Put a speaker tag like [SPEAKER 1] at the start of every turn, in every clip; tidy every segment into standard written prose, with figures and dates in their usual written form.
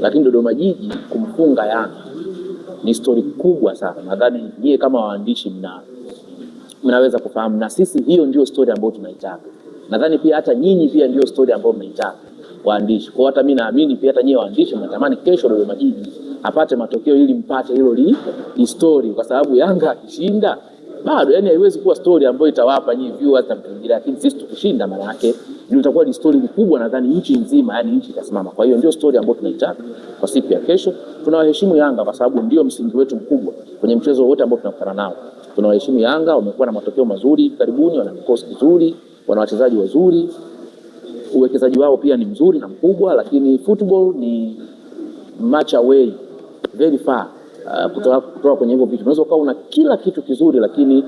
[SPEAKER 1] lakini Dodoma Jiji kumfunga Yanga ni story kubwa sana. Nadhani nyie kama waandishi mnaweza kufahamu, na sisi hiyo ndio story ambayo tunaitaka. Nadhani pia hata nyinyi pia ndio story ambayo mnaitaka waandishi. Kwa hata mimi naamini pia hata nyie waandishi mnatamani kesho Dodoma Jiji apate matokeo ili mpate hilo li story, kwa sababu Yanga akishinda bado yani haiwezi kuwa story ambayo itawapa nyinyi viewers na mtu, lakini sisi tukishinda maana yake ndio itakuwa ni story kubwa, nadhani nchi nzima, yani nchi itasimama. Kwa hiyo ndio story ambayo tunaitaka kwa siku ya kesho. Tunawaheshimu Yanga kwa sababu ndio msingi wetu mkubwa kwenye mchezo wote ambao tunakutana nao. Tunawaheshimu Yanga, wamekuwa na matokeo mazuri karibuni, wana kikosi kizuri, wana wachezaji wazuri, uwekezaji wao pia ni mzuri na mkubwa, lakini football ni much away, very far kutoka kwenye hivyo vitu. Unaweza ukawa una kila kitu kizuri lakini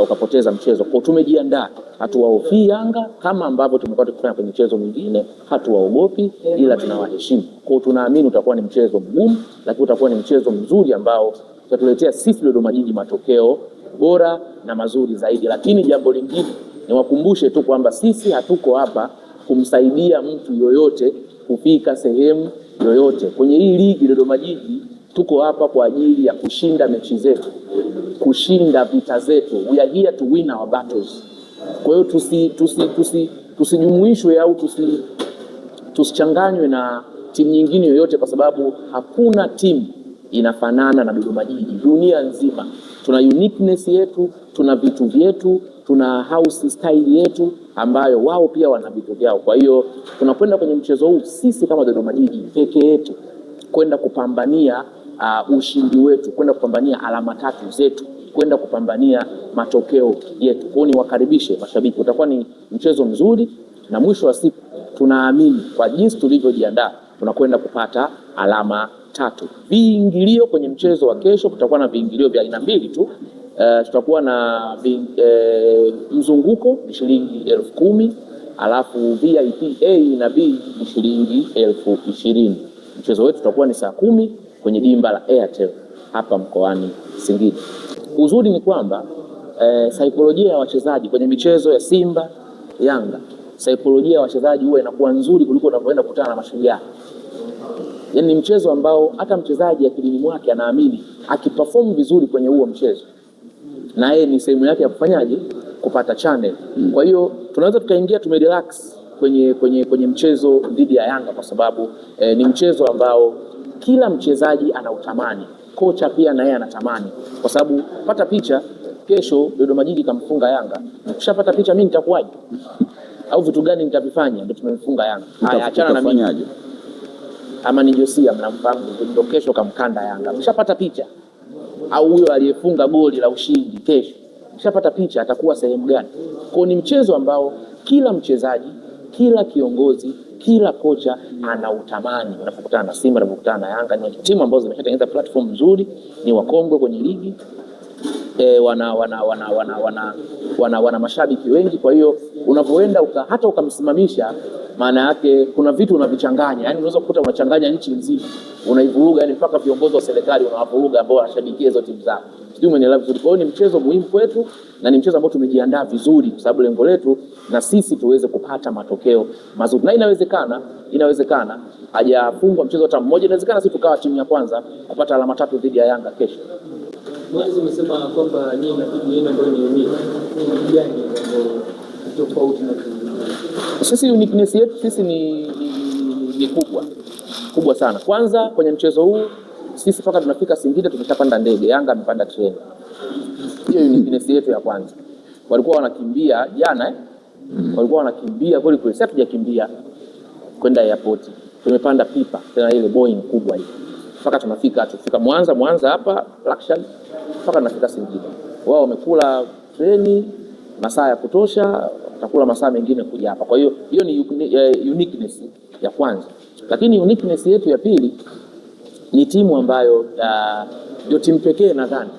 [SPEAKER 1] ukapoteza mchezo. Kwa tumejiandaa, hatuwaofii Yanga kama ambavyo tumekuwa tukifanya kwenye mchezo mwingine, hatuwaogopi ila tunawaheshimu. Kwa tunaamini utakuwa ni mchezo mgumu, lakini utakuwa ni mchezo mzuri ambao utatuletea sisi Dodoma Jiji matokeo bora na mazuri zaidi. Lakini jambo lingine niwakumbushe tu kwamba sisi hatuko hapa kumsaidia mtu yoyote kufika sehemu yoyote kwenye hii ligi. Dodoma Jiji tuko hapa kwa ajili ya kushinda mechi zetu, kushinda vita zetu. We are here to win our battles. Kwa hiyo tusijumuishwe au tusichanganywe na timu nyingine yoyote, kwa sababu hakuna timu inafanana na Dodoma Jiji dunia nzima. Tuna uniqueness yetu, tuna vitu vyetu, tuna house style yetu ambayo wao pia wana vitu vyao. Kwa hiyo tunakwenda kwenye mchezo huu sisi kama Dodoma Jiji peke yetu kwenda kupambania ushindi wetu, kwenda kupambania alama 3 zetu, kwenda kupambania matokeo yetu. Kwa hiyo niwakaribishe mashabiki, utakuwa ni mchezo mzuri, na mwisho wa siku tunaamini kwa jinsi tulivyojiandaa tunakwenda kupata alama 3. Viingilio kwenye mchezo wa kesho, kutakuwa na viingilio vya aina mbili tu. Tutakuwa na mzunguko ni shilingi 10,000, alafu VIP A na B ni shilingi 20,000. Mchezo wetu tutakuwa ni saa 10 kwenye dimba la Airtel hapa mkoani Singida. Uzuri ni kwamba saikolojia ya wachezaji kwenye michezo ya Simba, Yanga, saikolojia ya wachezaji huwa inakuwa nzuri kuliko unapoenda kukutana na Mashujaa. Yaani ni mchezo ambao hata mchezaji akilini mwake anaamini akiperform vizuri kwenye huo mchezo, na yeye ni sehemu yake ya kufanyaje, kupata channel. Kwa hiyo tunaweza tukaingia tumerelax kwenye mchezo dhidi ya Yanga, kwa sababu ni mchezo ambao kila mchezaji anautamani, kocha pia na yeye anatamani, kwa sababu pata picha kesho Dodoma Jiji kamfunga Yanga, ukishapata picha mimi nitakuwaje au vitu gani nitavifanya ndio tumemfunga Yanga. Haya, achana na mimi ama ni Josia, mnamfahamu, ndio kesho kamkanda Yanga. Ukishapata picha au huyo aliyefunga goli la ushindi kesho, ukishapata picha atakuwa sehemu gani? Kwa ni mchezo ambao kila mchezaji, kila kiongozi, kila kocha anautamani. Unapokutana na Simba, unapokutana na Yanga, ni timu ambazo zimeshatengeneza platform nzuri, ni wakongwe kwenye ligi, wana mashabiki wengi. Kwa hiyo unapoenda hata ukamsimamisha, maana yake kuna vitu unavichanganya. Yani unaweza kukuta unachanganya nchi nzima, unaivuruga, yani mpaka viongozi wa serikali unawavuruga ambao wanashabikia hizo timu zao. Sio, umeelewa vizuri? Kwa hiyo ni mchezo muhimu kwetu na ni mchezo ambao tumejiandaa vizuri, kwa sababu lengo letu na sisi tuweze kupata matokeo mazuri. Na inawezekana hajafungwa mchezo hata mmoja, inawezekana sisi tukawa timu ya kwanza kupata alama 3 dhidi ya Yanga kesho.
[SPEAKER 2] Mwanzo umesema kwamba nyinyi na timu yenu ndio ni unique. Ni gani tofauti na
[SPEAKER 1] sisi? Uniqueness yetu sisi ni kubwa sana. Kwanza kwenye mchezo huu sisi mpaka tunafika Singida tumeshapanda ndege, Yanga amepanda treni. Hiyo uniqueness yetu ya kwanza. Walikuwa wanakimbia jana walikuwa wanakimbia kweli kweli, sasa tujakimbia kwenda airport, tumepanda pipa tena ile Boeing kubwa hii mpaka tufika Mwanza hapa luxury mpaka tunafika Singida. Wao wamekula treni masaa ya kutosha, watakula masaa mengine kuja hapa. Kwa hiyo ni uniqueness ya kwanza. Lakini uniqueness yetu ya pili ni timu ambayo ndio timu pekee nadhani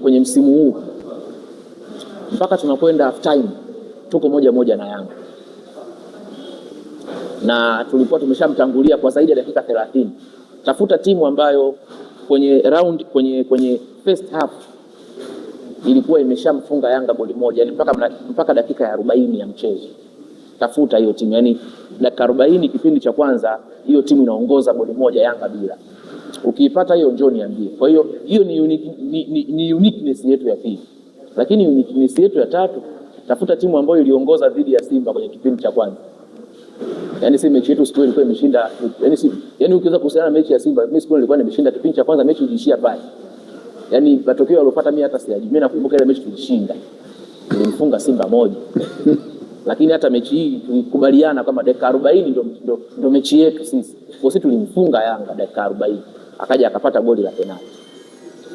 [SPEAKER 1] kwenye msimu huu mpaka tunakwenda half time tuko 1-1 na Yanga, na tulikuwa tumeshamtangulia kwa zaidi ya dakika 30. Tafuta timu ambayo kwenye first half ilikuwa imeshamfunga Yanga goli moja, yani mpaka dakika ya 40 ya mchezo. tafuta hiyo timu. Yani dakika 40 kipindi cha kwanza hiyo timu inaongoza goli moja Yanga bila. Ukiipata hiyo njoo niambie. Kwa hiyo hiyo ni uniqueness yetu ya pili. Lakini uniqueness yetu ya tatu, tafuta timu ambayo iliongoza dhidi ya Simba kwenye kipindi cha kwanza. Yani si mechi yetu siku ilikuwa imeshinda, yani ukiweza kuhusiana na mechi ya Simba, mimi siku ilikuwa nimeshinda kipindi cha kwanza, mechi iliishia pale. Yani matokeo yaliyopata mimi hata siyajui. Mimi nakumbuka ile mechi tulishinda. Tulimfunga Simba 1. Lakini hata mechi hii tulikubaliana kama dakika 40 ndio mechi yetu sisi. Kwa sisi tulimfunga Yanga dakika 40. Akaja akapata goli la penalti.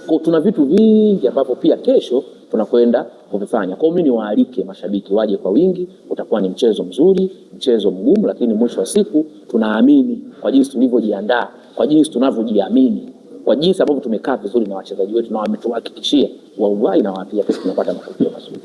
[SPEAKER 1] Kwa tuna vitu vingi ambavyo pia kesho tunakwenda kuvifanya. Kwa mimi niwaalike mashabiki waje kwa wingi, utakuwa ni mchezo mzuri, mchezo mgumu, lakini mwisho wa siku tunaamini kwa jinsi tulivyojiandaa, kwa jinsi tunavyojiamini, kwa jinsi ambavyo tumekaa vizuri na wachezaji wetu na wametuhakikishia wallahi na wapia kesho tunapata matokeo mazuri.